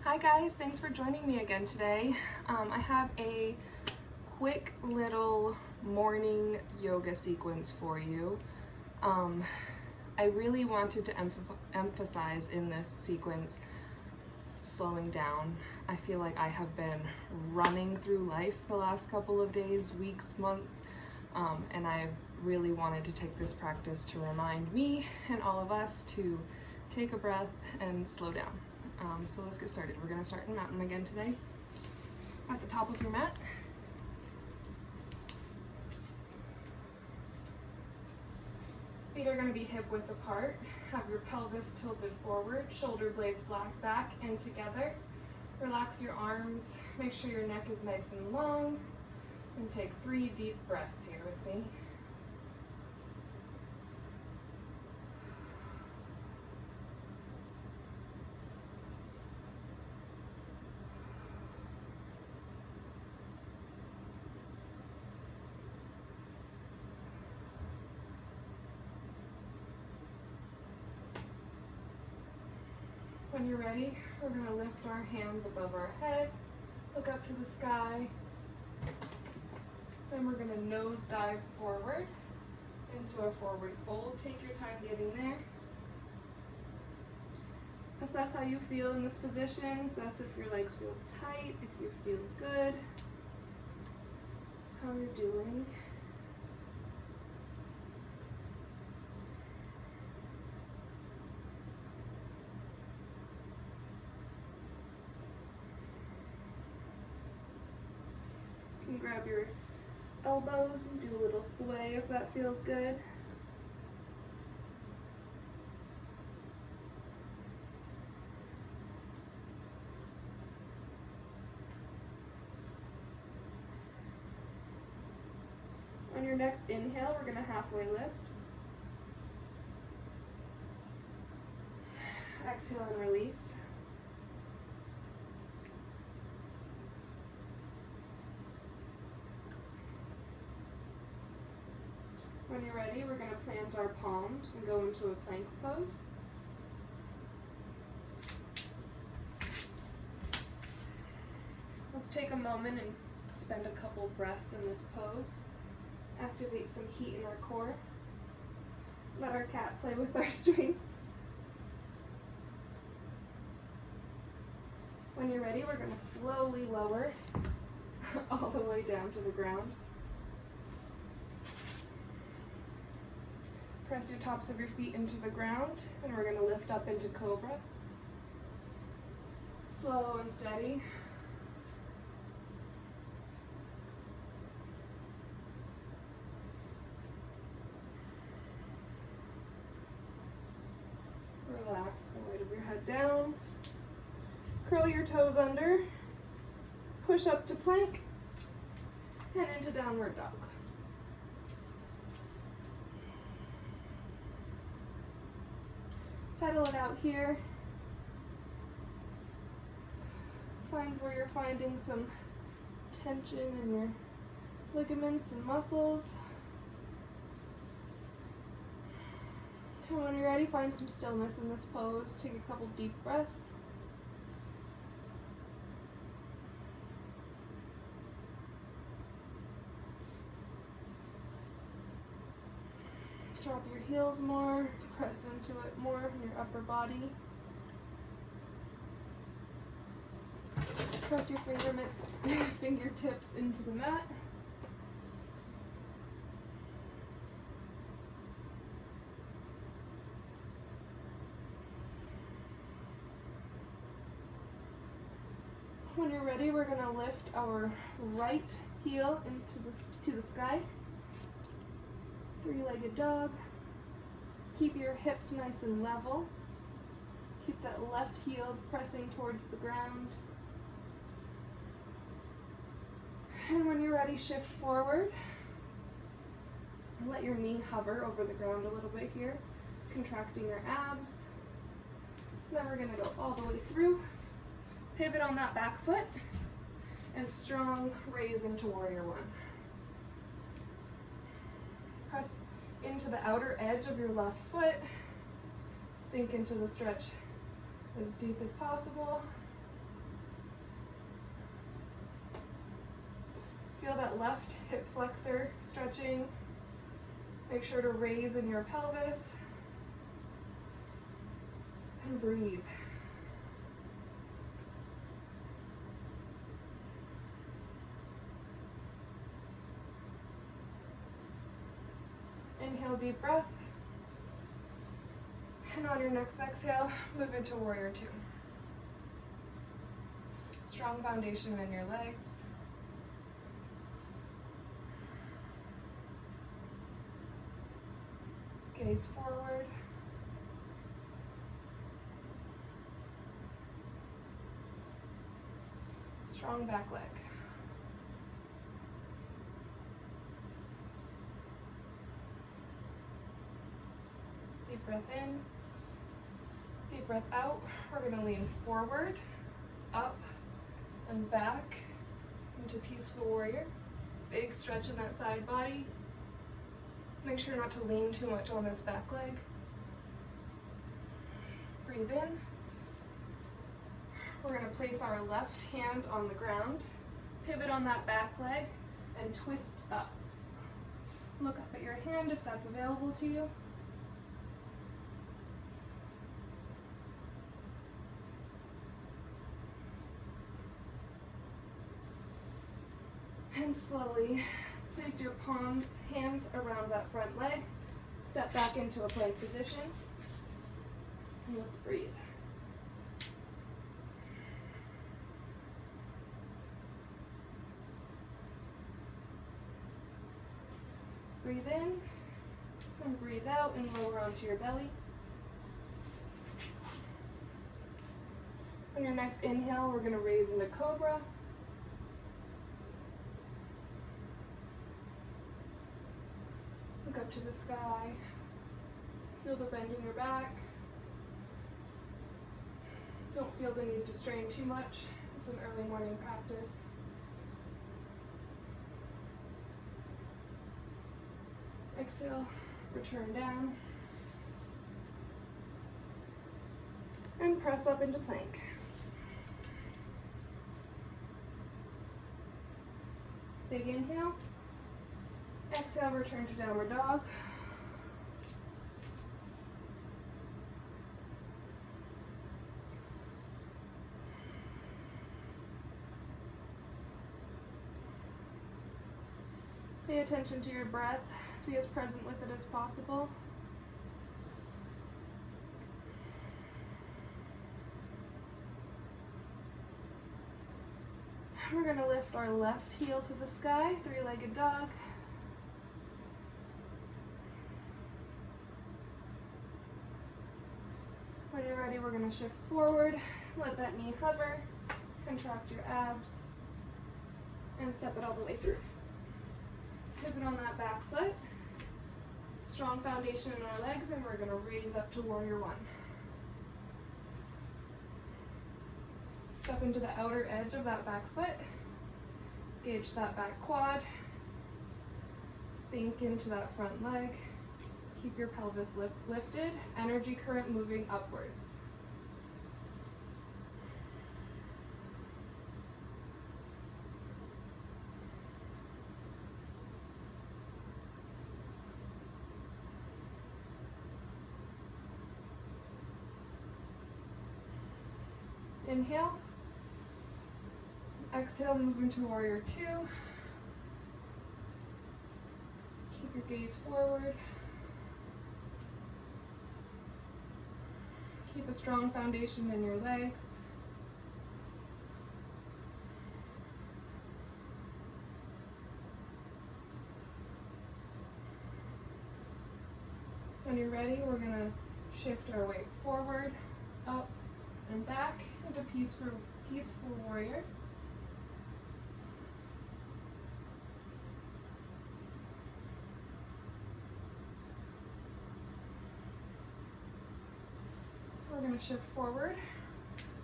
Hi guys, thanks for joining me again today. I have a quick little morning yoga sequence for you. I really wanted to emphasize in this sequence slowing down. I feel like I have been running through life the last couple of days, weeks, months, and I really wanted to take this practice to remind me and all of us to take a breath and slow down. So let's get started. We're going to start in mountain again today. At the top of your mat. Feet are going to be hip width apart. Have your pelvis tilted forward, shoulder blades back and together. Relax your arms. Make sure your neck is nice and long. And take 3 deep breaths here with me. When you're ready, we're going to lift our hands above our head, look up to the sky, then we're going to nose dive forward into a forward fold. Take your time getting there. Assess how you feel in this position. Assess if your legs feel tight, if you feel good, how you're doing. You can grab your elbows and do a little sway if that feels good. On your next inhale, we're going to halfway lift. Exhale and release. When you're ready, we're going to plant our palms and go into a plank pose. Let's take a moment and spend a couple breaths in this pose. Activate some heat in our core. Let our cat play with our strings. When you're ready, we're going to slowly lower all the way down to the ground. Press your tops of your feet into the ground, and we're going to lift up into cobra. Slow and steady. Relax the weight of your head down. Curl your toes under. Push up to plank and into downward dog. Pedal it out here. Find where you're finding some tension in your ligaments and muscles. And when you're ready, find some stillness in this pose. Take a couple deep breaths. Drop your heels more, press into it more in your upper body. Press your fingertips into the mat. When you're ready, we're going to lift our right heel to the sky. 3-legged dog. Keep your hips nice and level. Keep that left heel pressing towards the ground. And when you're ready, shift forward. Let your knee hover over the ground a little bit here, contracting your abs. Then we're going to go all the way through. Pivot on that back foot and strong raise into warrior one. Press into the outer edge of your left foot. Sink into the stretch as deep as possible. feel that left hip flexor stretching. Make sure to raise in your pelvis. And breathe. Inhale, deep breath. And on your next exhale, move into warrior two. Strong foundation in your legs. Gaze forward. Strong back leg. Deep breath in. Deep breath out. We're going to lean forward, up, and back into peaceful warrior. Big stretch in that side body. Make sure not to lean too much on this back leg. Breathe in. We're going to place our left hand on the ground, pivot on that back leg, and twist up. Look up at your hand if that's available to you. And slowly place your palms, hands around that front leg. Step back into a plank position. And let's breathe. Breathe in and breathe out and lower onto your belly. On your next inhale, we're going to raise into cobra. Look up to the sky. Feel the bend in your back. Don't feel the need to strain too much. It's an early morning practice. Exhale, return down. And press up into plank. Big inhale. Exhale, return to downward dog. Pay attention to your breath. Be as present with it as possible. We're going to lift our left heel to the sky, three-legged dog. When you're ready, we're going to shift forward, let that knee hover, contract your abs, and step it all the way through. Pivot on that back foot. Strong foundation in our legs, and we're going to raise up to warrior one. Step into the outer edge of that back foot. Gauge that back quad. Sink into that front leg. Keep your pelvis lifted. Energy current moving upwards. Inhale. Exhale, move into warrior two. Keep your gaze forward. Keep a strong foundation in your legs. When you're ready, we're going to shift our weight forward, up, and back into peaceful warrior. We're going to shift forward.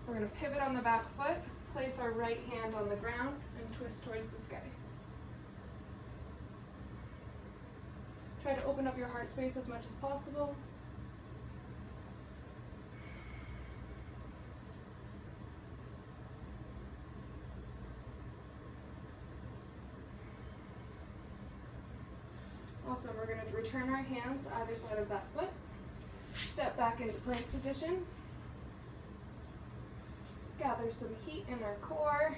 We're going to pivot on the back foot, place our right hand on the ground, and twist towards the sky. Try to open up your heart space as much as possible. Awesome, we're going to return our hands to either side of that foot. Step back into plank position. Gather some heat in our core.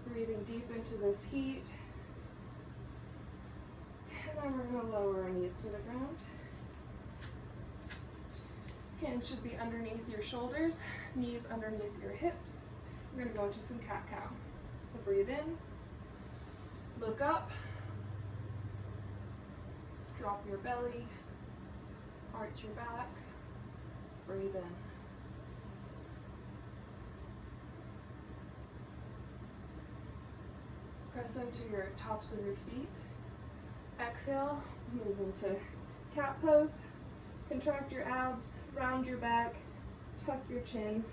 Breathing deep into this heat. And then we're going to lower our knees to the ground. Hands should be underneath your shoulders, knees underneath your hips. We're going to go into some cat-cow. So breathe in, look up, drop your belly, arch your back, breathe in. Press into your tops of your feet. Exhale, move into cat pose. Contract your abs, round your back, tuck your chin.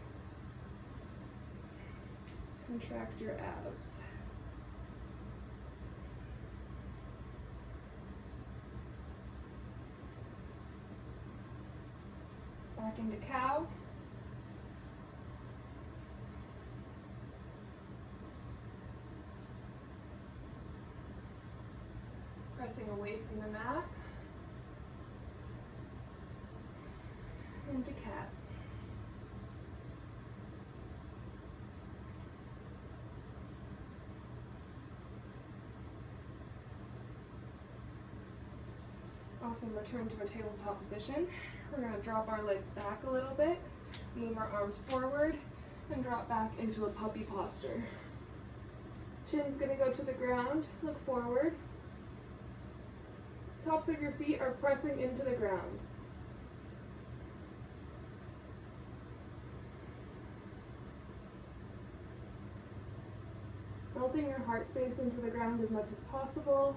Contract your abs. Back into cow. Pressing away from the mat. Into cat. Awesome, return to a tabletop position. We're going to drop our legs back a little bit, move our arms forward, and drop back into a puppy posture. Chin's going to go to the ground, look forward. Tops of your feet are pressing into the ground. Melting your heart space into the ground as much as possible.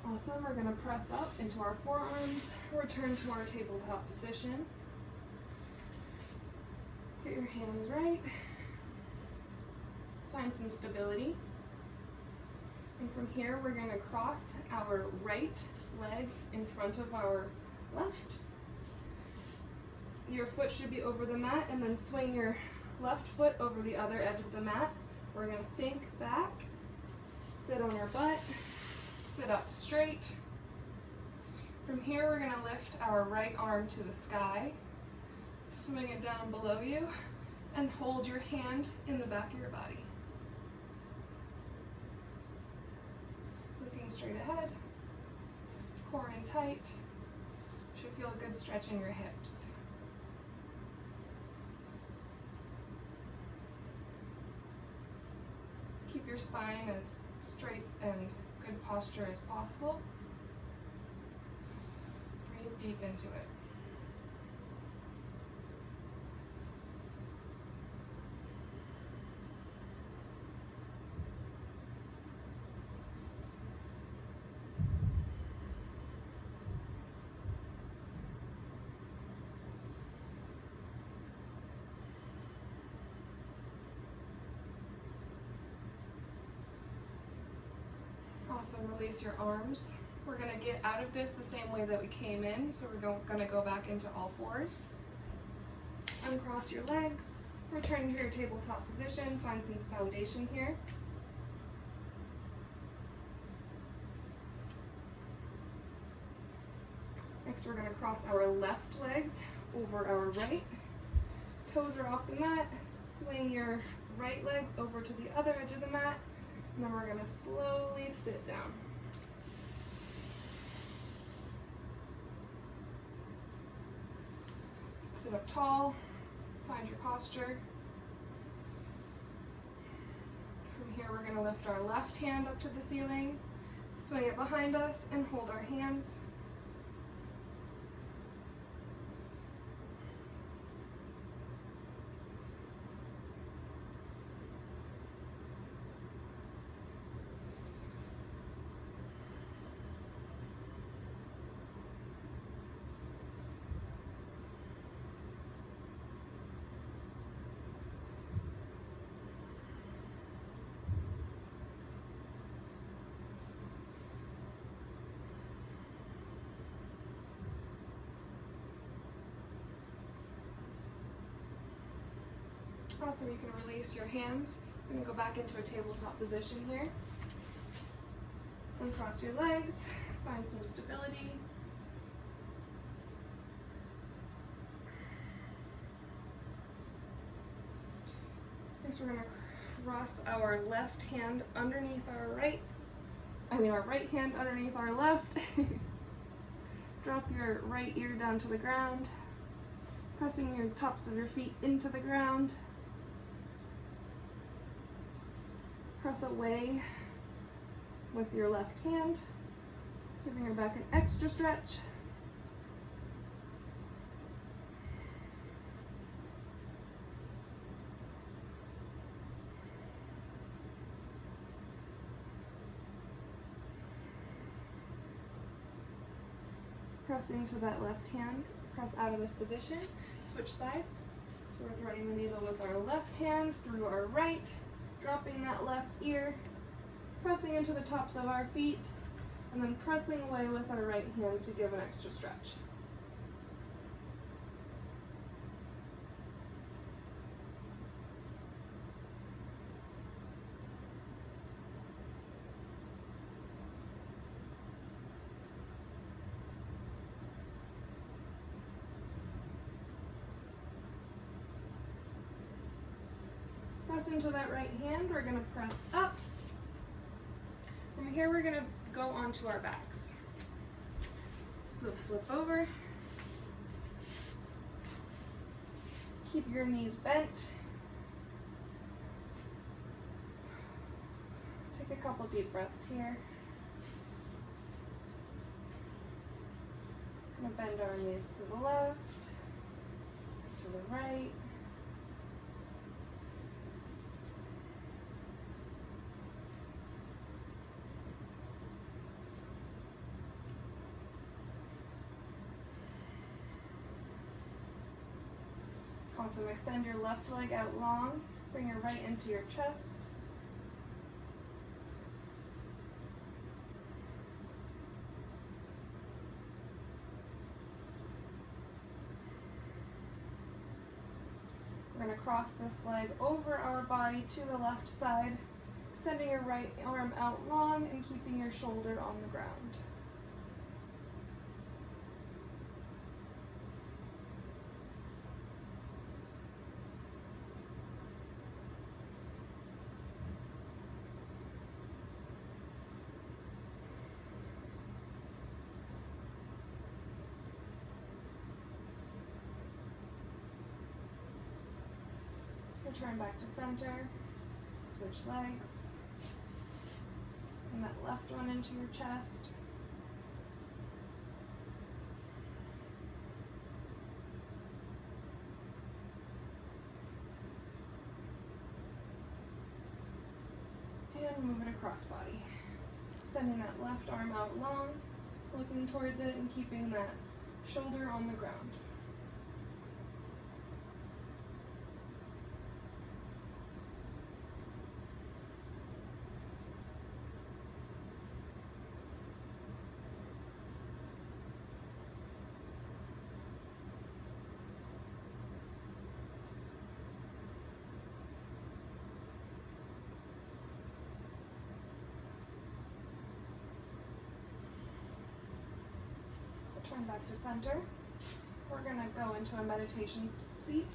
Awesome, we're going to press up into our forearms, return to our tabletop position. Get your hands right. Find some stability. And from here, we're going to cross our right leg in front of our left. Your foot should be over the mat, and then swing your left foot over the other edge of the mat. We're going to sink back, sit on our butt, sit up straight. From here, we're going to lift our right arm to the sky, swing it down below you, and hold your hand in the back of your body. Looking straight ahead, core in tight. Should feel a good stretch in your hips. Keep your spine as straight and good posture as possible. Breathe deep into it. Awesome, release your arms. We're going to get out of this the same way that we came in, so we're going to go back into all fours. Uncross your legs, return to your tabletop position, find some foundation here. Next we're going to cross our left legs over our right. Toes are off the mat, swing your right legs over to the other edge of the mat. And then we're going to slowly sit down. Sit up tall, find your posture. From here, we're going to lift our left hand up to the ceiling, swing it behind us, and hold our hands. Also, you can release your hands. You're going to go back into a tabletop position here. Uncross your legs, find some stability. Next, we're going to cross our left hand underneath our right hand underneath our left. Drop your right ear down to the ground, pressing your tops of your feet into the ground. Press away with your left hand, giving your back an extra stretch. Pressing to that left hand, press out of this position, switch sides. So we're threading the needle with our left hand through our right, dropping that left ear, pressing into the tops of our feet, and then pressing away with our right hand to give an extra stretch. Press into that right hand, we're going to press up. From here we're going to go onto our backs. So flip over. Keep your knees bent. Take a couple deep breaths here. Going to bend our knees to the left, to the right. Awesome. Extend your left leg out long. Bring your right into your chest. We're going to cross this leg over our body to the left side, extending your right arm out long and keeping your shoulder on the ground. Return back to center, switch legs, and that left one into your chest. And move it across body. Sending that left arm out long, looking towards it and keeping that shoulder on the ground. Turn back to center. We're going to go into a meditation seat.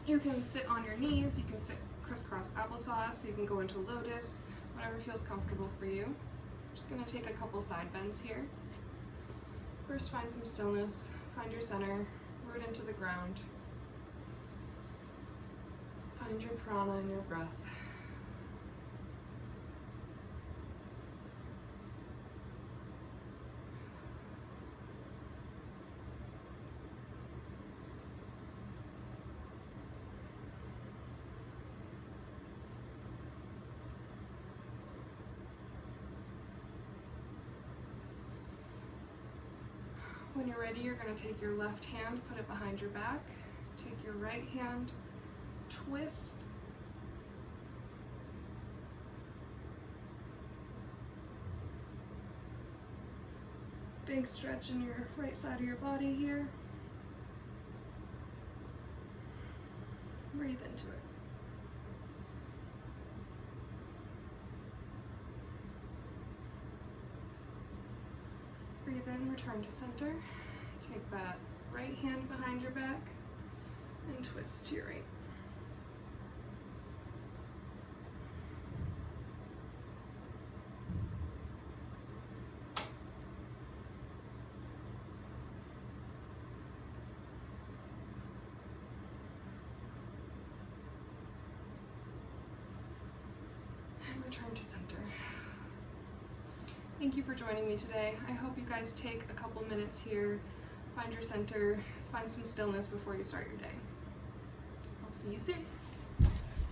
You can sit on your knees, you can sit crisscross applesauce, you can go into lotus, whatever feels comfortable for you. I'm just going to take a couple side bends here. First, find some stillness, find your center, root into the ground. Find your prana in your breath. When you're ready, you're going to take your left hand, put it behind your back, take your right hand, twist, big stretch in your right side of your body here. Breathe into it. Breathe in, return to center. Take that right hand behind your back and twist to your right. And return to center. Thank you for joining me today. I hope you guys take a couple minutes here, find your center, find some stillness before you start your day. I'll see you soon.